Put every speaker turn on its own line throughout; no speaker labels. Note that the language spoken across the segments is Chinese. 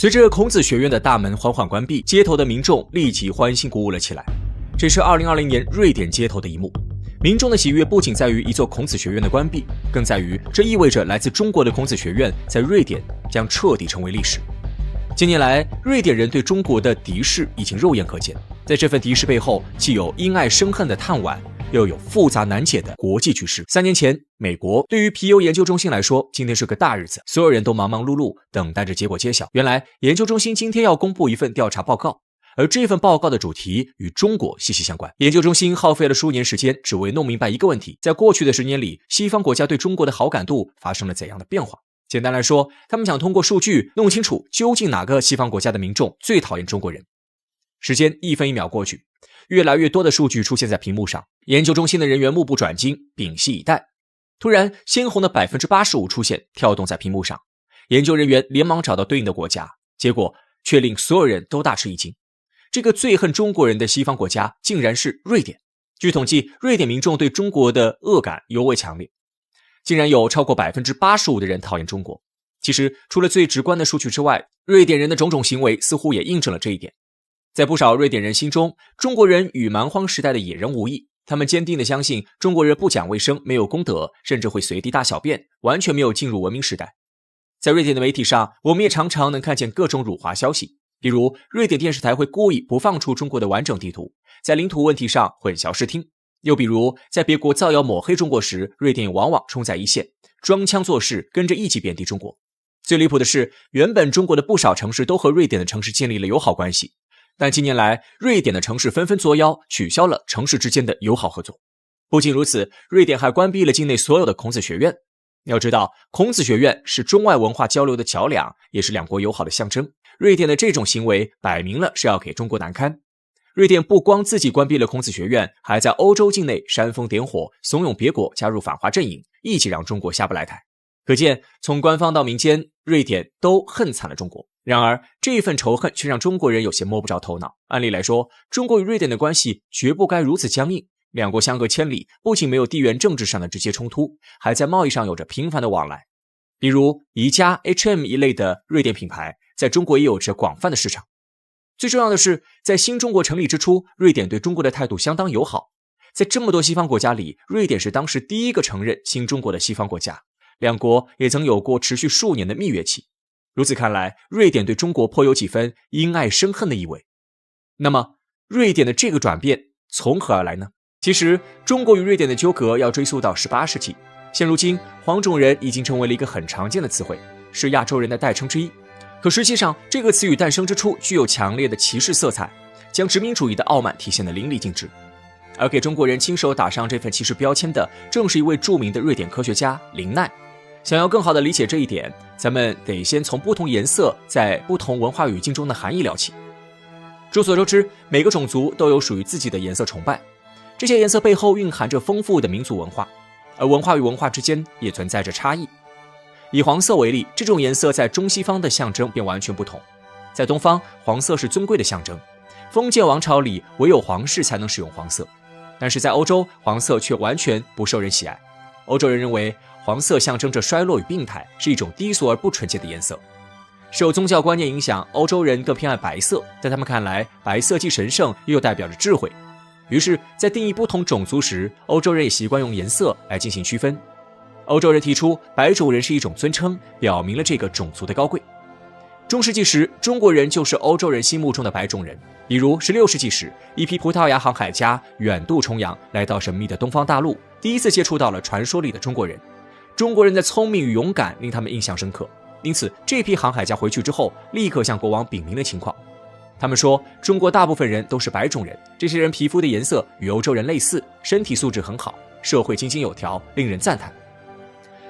随着孔子学院的大门缓缓关闭，街头的民众立即欢欣鼓舞了起来。这是2020年瑞典街头的一幕。民众的喜悦不仅在于一座孔子学院的关闭，更在于这意味着来自中国的孔子学院在瑞典将彻底成为历史。近年来，瑞典人对中国的敌视已经肉眼可见，在这份敌视背后，既有因爱生恨的叹惋，又有复杂难解的国际局势。3年前，美国对于皮尤研究中心来说，今天是个大日子，所有人都忙忙碌碌，等待着结果揭晓。原来，研究中心今天要公布一份调查报告，而这份报告的主题与中国息息相关。研究中心耗费了数年时间，只为弄明白一个问题：在过去的10年里，西方国家对中国的好感度发生了怎样的变化？简单来说，他们想通过数据弄清楚究竟哪个西方国家的民众最讨厌中国人。时间1分1秒过去，越来越多的数据出现在屏幕上，研究中心的人员目不转睛，屏息以待。突然，鲜红的 85% 出现，跳动在屏幕上。研究人员连忙找到对应的国家，结果却令所有人都大吃一惊。这个最恨中国人的西方国家竟然是瑞典。据统计，瑞典民众对中国的恶感尤为强烈，竟然有超过 85% 的人讨厌中国。其实，除了最直观的数据之外，瑞典人的种种行为似乎也印证了这一点。在不少瑞典人心中，中国人与蛮荒时代的野人无异。他们坚定地相信中国人不讲卫生，没有公德，甚至会随地大小便，完全没有进入文明时代。在瑞典的媒体上，我们也常常能看见各种辱华消息，比如瑞典电视台会故意不放出中国的完整地图，在领土问题上混淆视听。又比如在别国造谣抹黑中国时，瑞典往往冲在一线，装腔作势，跟着一起贬低中国。最离谱的是，原本中国的不少城市都和瑞典的城市建立了友好关系，但近年来，瑞典的城市纷纷作妖，取消了城市之间的友好合作。不仅如此，瑞典还关闭了境内所有的孔子学院。要知道，孔子学院是中外文化交流的桥梁，也是两国友好的象征。瑞典的这种行为摆明了是要给中国难堪。瑞典不光自己关闭了孔子学院，还在欧洲境内煽风点火，怂恿别国加入反华阵营，一起让中国下不来台。可见，从官方到民间，瑞典都恨惨了中国。然而，这份仇恨却让中国人有些摸不着头脑。按理来说，中国与瑞典的关系绝不该如此僵硬，两国相隔千里，不仅没有地缘政治上的直接冲突，还在贸易上有着频繁的往来。比如宜家、H&M 一类的瑞典品牌，在中国也有着广泛的市场。最重要的是，在新中国成立之初，瑞典对中国的态度相当友好。在这么多西方国家里，瑞典是当时第一个承认新中国的西方国家，两国也曾有过持续数年的蜜月期。如此看来，瑞典对中国颇有几分因爱生恨的意味。那么，瑞典的这个转变从何而来呢？其实，中国与瑞典的纠葛要追溯到18世纪。现如今，黄种人已经成为了一个很常见的词汇，是亚洲人的代称之一。可实际上，这个词语诞生之初具有强烈的歧视色彩，将殖民主义的傲慢体现得淋漓尽致。而给中国人亲手打上这份歧视标签的，正是一位著名的瑞典科学家林奈。想要更好地理解这一点，咱们得先从不同颜色在不同文化语境中的含义聊起。众所周知，每个种族都有属于自己的颜色崇拜，这些颜色背后蕴含着丰富的民族文化，而文化与文化之间也存在着差异。以黄色为例，这种颜色在中西方的象征便完全不同。在东方，黄色是尊贵的象征，封建王朝里唯有皇室才能使用黄色，但是在欧洲，黄色却完全不受人喜爱。欧洲人认为黄色象征着衰落与病态，是一种低俗而不纯洁的颜色。受宗教观念影响，欧洲人更偏爱白色，在他们看来，白色既神圣又代表着智慧。于是，在定义不同种族时，欧洲人也习惯用颜色来进行区分。欧洲人提出白种人是一种尊称，表明了这个种族的高贵。中世纪时，中国人就是欧洲人心目中的白种人。比如16世纪时，一批葡萄牙航海家远渡重洋，来到神秘的东方大陆，第一次接触到了传说里的中国人。中国人的聪明与勇敢令他们印象深刻，因此这批航海家回去之后，立刻向国王禀明了情况。他们说，中国大部分人都是白种人，这些人皮肤的颜色与欧洲人类似，身体素质很好，社会井井有条，令人赞叹。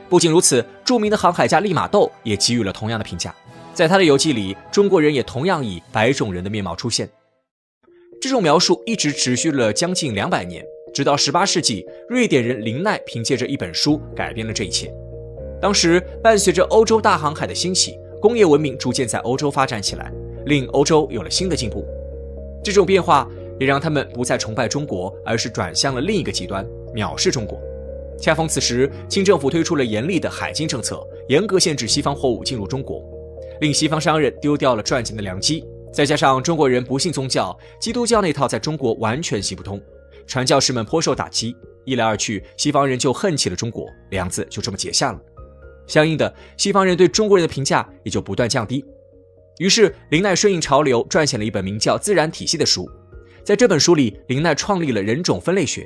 不仅如此，著名的航海家利玛窦也给予了同样的评价。在他的游记里，中国人也同样以白种人的面貌出现。这种描述一直持续了将近200年，直到18世纪，瑞典人林奈凭借着一本书改变了这一切。当时，伴随着欧洲大航海的兴起，工业文明逐渐在欧洲发展起来，令欧洲有了新的进步。这种变化也让他们不再崇拜中国，而是转向了另一个极端，藐视中国。恰逢此时，清政府推出了严厉的海禁政策，严格限制西方货物进入中国。令西方商人丢掉了赚钱的良机。再加上中国人不信宗教，基督教那套在中国完全行不通，传教士们颇受打击，一来二去，西方人就恨起了中国，梁子就这么结下了。相应的，西方人对中国人的评价也就不断降低。于是林奈顺应潮流，撰写了一本名叫《自然体系》的书。在这本书里，林奈创立了人种分类学。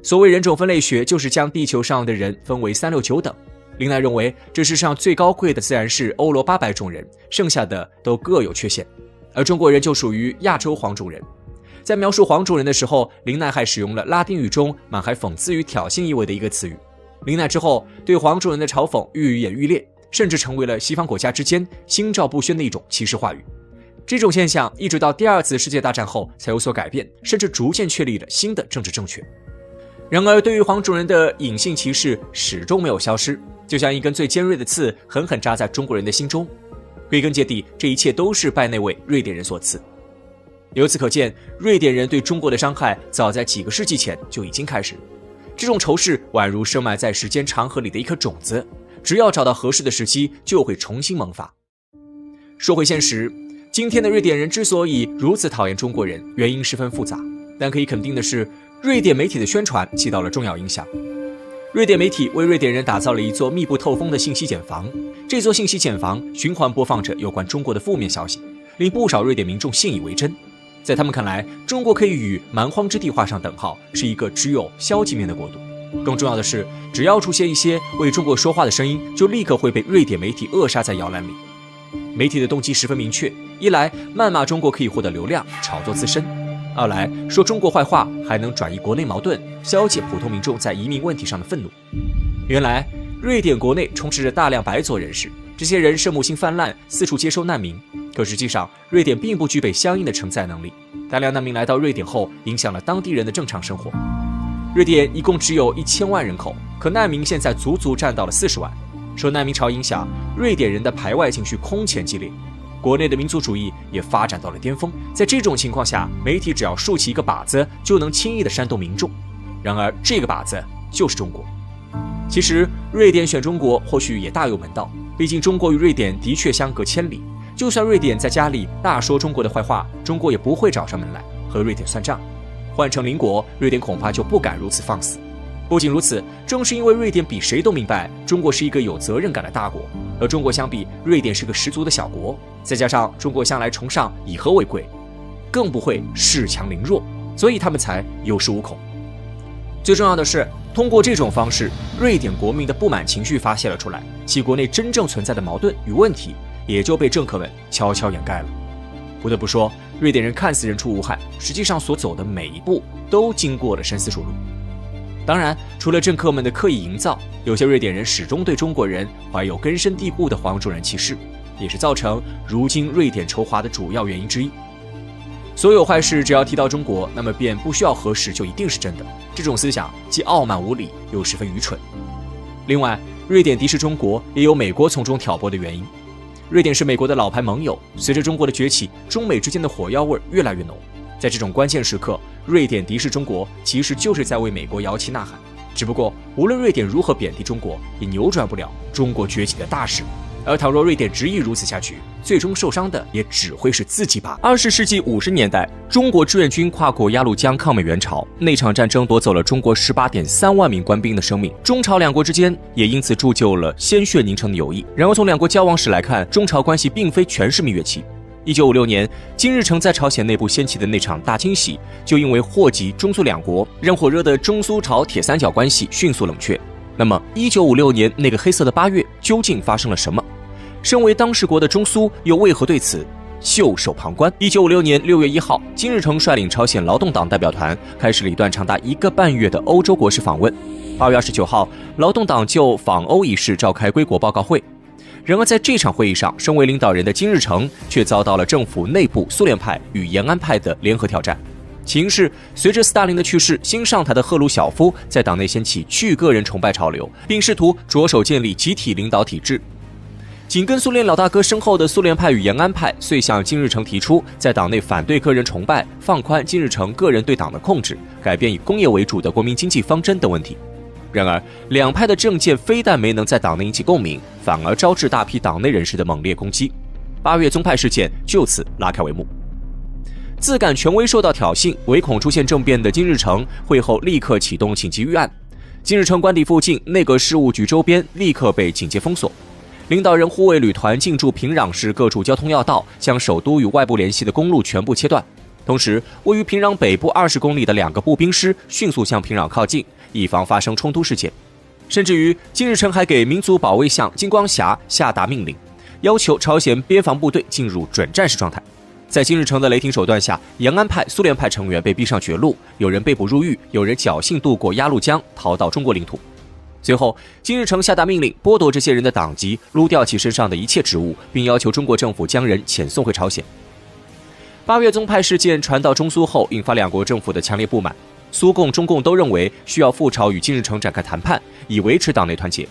所谓人种分类学，就是将地球上的人分为3、6、9等。林奈认为，这世上最高贵的自然是欧罗800种人，剩下的都各有缺陷。而中国人就属于亚洲黄种人。在描述黄种人的时候，林奈还使用了拉丁语中满含讽刺与挑衅意味的一个词语。林奈之后对黄种人的嘲讽愈演愈烈，甚至成为了西方国家之间心照不宣的一种歧视话语。这种现象一直到第2次世界大战后才有所改变，甚至逐渐确立了新的政治正确。然而，对于黄种人的隐性歧视始终没有消失，就像一根最尖锐的刺狠狠扎在中国人的心中。归根结底，这一切都是拜那位瑞典人所赐。由此可见，瑞典人对中国的伤害早在几个世纪前就已经开始。这种仇视宛如深埋在时间长河里的一颗种子，只要找到合适的时机，就会重新萌发。说回现实，今天的瑞典人之所以如此讨厌中国人，原因十分复杂，但可以肯定的是，瑞典媒体的宣传起到了重要影响。瑞典媒体为瑞典人打造了一座密不透风的信息茧房，这座信息茧房循环播放着有关中国的负面消息，令不少瑞典民众信以为真。在他们看来，中国可以与蛮荒之地画上等号，是一个只有消极面的国度。更重要的是，只要出现一些为中国说话的声音，就立刻会被瑞典媒体扼杀在摇篮里。媒体的动机十分明确，一来谩骂中国可以获得流量，炒作自身；二来说中国坏话还能转移国内矛盾，消解普通民众在移民问题上的愤怒。原来瑞典国内充斥着大量白左人士，这些人圣母心泛滥，四处接收难民。可实际上，瑞典并不具备相应的承载能力。大量难民来到瑞典后，影响了当地人的正常生活。瑞典一共只有1000万人口，可难民现在足足占到了40万。受难民潮影响，瑞典人的排外情绪空前激烈，国内的民族主义也发展到了巅峰。在这种情况下，媒体只要竖起一个靶子，就能轻易地煽动民众。然而，这个靶子就是中国。其实，瑞典选中国或许也大有门道，毕竟中国与瑞典的确相隔千里。就算瑞典在家里大说中国的坏话，中国也不会找上门来和瑞典算账。换成邻国，瑞典恐怕就不敢如此放肆。不仅如此，正是因为瑞典比谁都明白中国是一个有责任感的大国，和中国相比，瑞典是个十足的小国，再加上中国向来崇尚以和为贵，更不会恃强凌弱，所以他们才有恃无恐。最重要的是，通过这种方式，瑞典国民的不满情绪发泄了出来，其国内真正存在的矛盾与问题也就被政客们悄悄掩盖了。不得不说，瑞典人看似人畜无害，实际上所走的每一步都经过了深思熟虑。当然，除了政客们的刻意营造，有些瑞典人始终对中国人怀有根深蒂固的黄种人歧视，也是造成如今瑞典仇华的主要原因之一。所有坏事只要提到中国，那么便不需要核实就一定是真的，这种思想既傲慢无礼，又十分愚蠢。另外，瑞典敌视中国也有美国从中挑拨的原因。瑞典是美国的老牌盟友，随着中国的崛起，中美之间的火药味越来越浓。在这种关键时刻，瑞典敌视中国，其实就是在为美国摇旗呐喊。只不过，无论瑞典如何贬低中国，也扭转不了中国崛起的大势。而倘若瑞典执意如此下去，最终受伤的也只会是自己吧。20世纪50年代，中国志愿军跨过鸭绿江抗美援朝，那场战争夺走了中国18.3万名官兵的生命，中朝两国之间也因此铸就了鲜血凝成的友谊。然而从两国交往史来看，中朝关系并非全是蜜月期。1956年，金日成在朝鲜内部掀起的那场大清洗，就因为祸及中苏两国，让火热的中苏朝铁三角关系迅速冷却。那么1956年那个黑色的8月究竟发生了什么？身为当事国的中苏又为何对此袖手旁观？1956年6月1号，金日成率领朝鲜劳动党代表团开始了一段长达1个半月的欧洲国事访问。8月29号，劳动党就访欧一事召开归国报告会。然而在这场会议上，身为领导人的金日成却遭到了政府内部苏联派与延安派的联合挑战。起因是随着斯大林的去世，新上台的赫鲁晓夫在党内掀起去个人崇拜潮流，并试图着手建立集体领导体制。紧跟苏联老大哥身后的苏联派与延安派遂向金日成提出在党内反对个人崇拜、放宽金日成个人对党的控制、改变以工业为主的国民经济方针等问题。然而，两派的政见非但没能在党内引起共鸣，反而招致大批党内人士的猛烈攻击。8月宗派事件就此拉开帷幕。自感权威受到挑衅，唯恐出现政变的金日成会后立刻启动紧急预案。金日成官邸附近内阁事务局周边立刻被警戒封锁，领导人护卫旅团进驻平壤市各处交通要道，将首都与外部联系的公路全部切断。同时，位于平壤北部20公里的2个步兵师迅速向平壤靠近，以防发生冲突事件。甚至于，金日成还给民族保卫相金光霞下达命令，要求朝鲜边防部队进入准战时状态。在金日成的雷霆手段下，延安派、苏联派成员被逼上绝路，有人被捕入狱，有人侥幸渡过鸭绿江逃到中国领土。随后，金日成下达命令，剥夺这些人的党籍，撸掉其身上的一切职务，并要求中国政府将人遣送回朝鲜。8月宗派事件传到中苏后，引发两国政府的强烈不满。苏共、中共都认为需要赴朝与金日成展开谈判，以维持党内团结。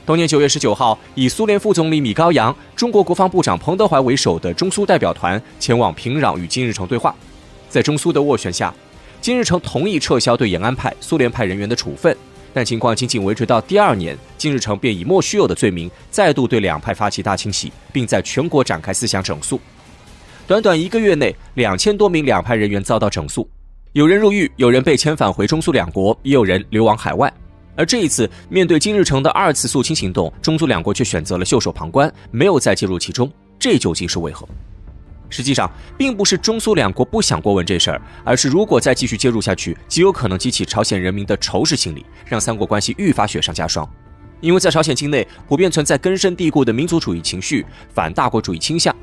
同年9月19号，以苏联副总理米高扬、中国国防部长彭德怀为首的中苏代表团前往平壤与金日成对话。在中苏的斡旋下，金日成同意撤销对延安派、苏联派人员的处分，但情况仅仅维持到第2年，金日成便以莫须有的罪名再度对两派发起大清洗，并在全国展开思想整肃。短短1个月内，2000多名两派人员遭到整肃，有人入狱，有人被遣返回中苏两国，也有人流亡海外。而这一次，面对金日成的2次肃清行动，中苏两国却选择了袖手旁观，没有再介入其中，这究竟是为何？实际上，并不是中苏两国不想过问这事儿，而是如果再继续介入下去，极有可能激起朝鲜人民的仇视心理，让三国关系愈发雪上加霜。因为在朝鲜境内普遍存在根深蒂固的民族主义情绪、反大国主义倾向。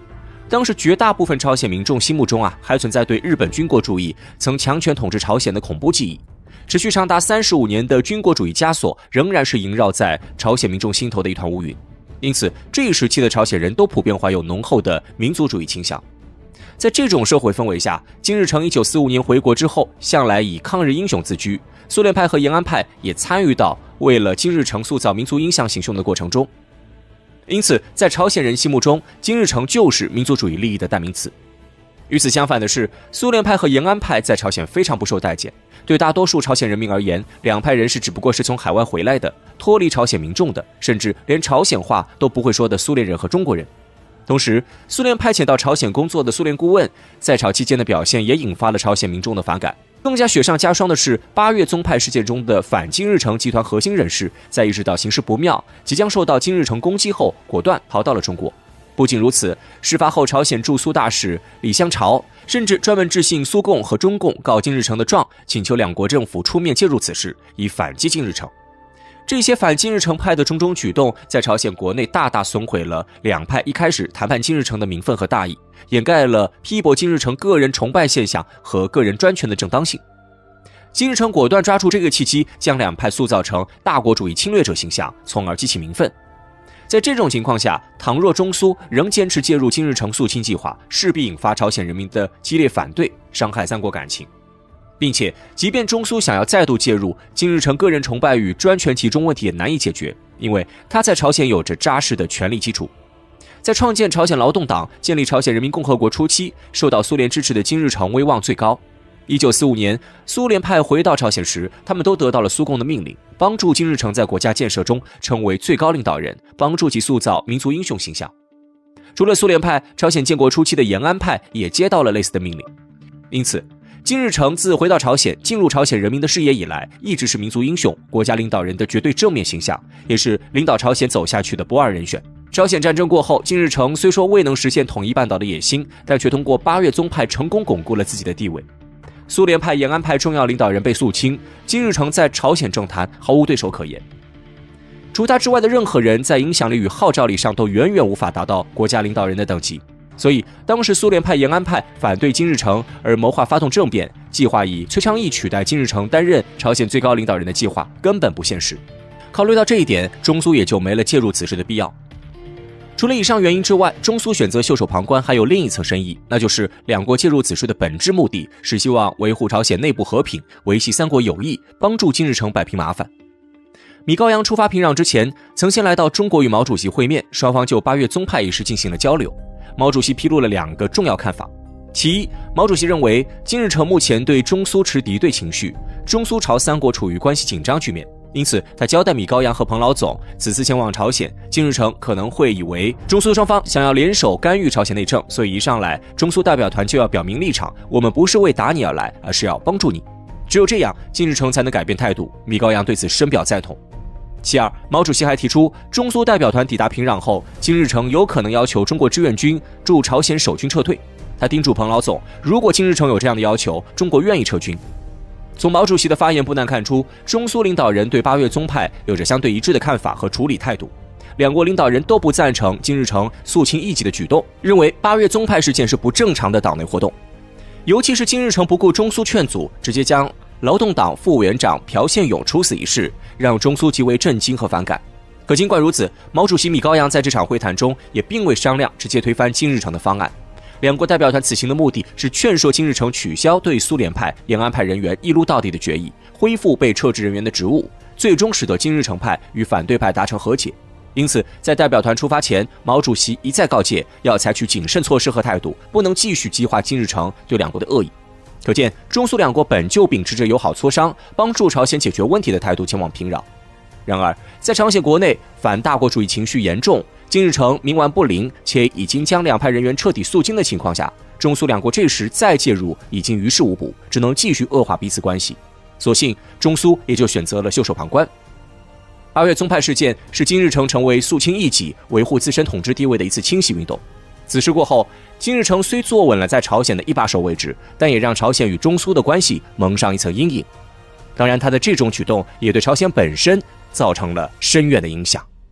当时绝大部分朝鲜民众心目中还存在对日本军国主义曾强权统治朝鲜的恐怖记忆。持续长达35年的军国主义枷锁仍然是萦绕在朝鲜民众心头的一团乌云，因此这一时期的朝鲜人都普遍怀有浓厚的民族主义倾向。在这种社会氛围下，金日成1945年回国之后，向来以抗日英雄自居，苏联派和延安派也参与到为了金日成塑造民族印象行凶的过程中。因此，在朝鲜人心目中，金日成就是民族主义利益的代名词。与此相反的是，苏联派和延安派在朝鲜非常不受待见。对大多数朝鲜人民而言，两派人士只不过是从海外回来的，脱离朝鲜民众的，甚至连朝鲜话都不会说的苏联人和中国人。同时，苏联派遣到朝鲜工作的苏联顾问在朝期间的表现也引发了朝鲜民众的反感。更加雪上加霜的是，8月宗派事件中的反金日成集团核心人士，在意识到形势不妙，即将受到金日成攻击后，果断逃到了中国。不仅如此，事发后朝鲜驻苏大使李相朝甚至专门致信苏共和中共告金日成的状，请求两国政府出面介入此事，以反击金日成。这些反金日成派的种种举动，在朝鲜国内大大损毁了两派一开始谈判金日成的名分和大义，掩盖了批驳金日成个人崇拜现象和个人专权的正当性。金日成果断抓住这个契机，将两派塑造成大国主义侵略者形象，从而激起民愤。在这种情况下，倘若中苏仍坚持介入金日成肃清计划，势必引发朝鲜人民的激烈反对，伤害三国感情。并且，即便中苏想要再度介入，金日成个人崇拜与专权其中问题也难以解决，因为他在朝鲜有着扎实的权力基础。在创建朝鲜劳动党、建立朝鲜人民共和国初期，受到苏联支持的金日成威望最高。1945年，苏联派回到朝鲜时，他们都得到了苏共的命令，帮助金日成在国家建设中成为最高领导人，帮助其塑造民族英雄形象。除了苏联派，朝鲜建国初期的延安派也接到了类似的命令。因此，金日成自回到朝鲜、进入朝鲜人民的视野以来，一直是民族英雄、国家领导人的绝对正面形象，也是领导朝鲜走下去的不二人选。朝鲜战争过后，金日成虽说未能实现统一半岛的野心，但却通过8月宗派成功巩固了自己的地位。苏联派、延安派重要领导人被肃清，金日成在朝鲜政坛毫无对手可言。除他之外的任何人在影响力与号召力上都远远无法达到国家领导人的等级。所以，当时苏联派、延安派反对金日成而谋划发动政变，计划以崔昌义取代金日成担任朝鲜最高领导人的计划根本不现实。考虑到这一点，中苏也就没了介入此事的必要。除了以上原因之外，中苏选择袖手旁观还有另一层深意，那就是两国介入此事的本质目的是希望维护朝鲜内部和平，维系三国友谊，帮助金日成摆平麻烦。米高扬出发平壤之前，曾先来到中国与毛主席会面，双方就8月宗派一事进行了交流。毛主席披露了2个重要看法。其一，毛主席认为金日成目前对中苏持敌对情绪，中苏朝三国处于关系紧张局面，因此他交代米高扬和彭老总，此次前往朝鲜，金日成可能会以为中苏双方想要联手干预朝鲜内政，所以一上来中苏代表团就要表明立场，我们不是为打你而来，而是要帮助你。只有这样，金日成才能改变态度。米高扬对此深表赞同。其二，毛主席还提出，中苏代表团抵达平壤后，金日成有可能要求中国志愿军驻朝鲜守军撤退。他叮嘱彭老总，如果金日成有这样的要求，中国愿意撤军。从毛主席的发言不难看出，中苏领导人对八月宗派有着相对一致的看法和处理态度。两国领导人都不赞成金日成肃清异己的举动，认为八月宗派事件是不正常的党内活动。尤其是金日成不顾中苏劝阻，直接将劳动党副委员长朴宪勇处死一事，让中苏极为震惊和反感。可尽管如此，毛主席、米高扬在这场会谈中也并未商量直接推翻金日成的方案。两国代表团此行的目的是劝说金日成取消对苏联派、延安派人员一撸到底的决议，恢复被撤职人员的职务，最终使得金日成派与反对派达成和解。因此，在代表团出发前，毛主席一再告诫要采取谨慎措施和态度，不能继续激化金日成对两国的恶意。可见，中苏两国本就秉持着友好磋商、帮助朝鲜解决问题的态度前往平壤。然而，在朝鲜国内反大国主义情绪严重，金日成冥顽不灵，且已经将两派人员彻底肃清的情况下，中苏两国这时再介入已经于事无补，只能继续恶化彼此关系。所幸，中苏也就选择了袖手旁观。八月宗派事件是金日成成为肃清异己、维护自身统治地位的一次清洗运动。此事过后，金日成虽坐稳了在朝鲜的一把手位置，但也让朝鲜与中苏的关系蒙上一层阴影。当然，他的这种举动也对朝鲜本身造成了深远的影响。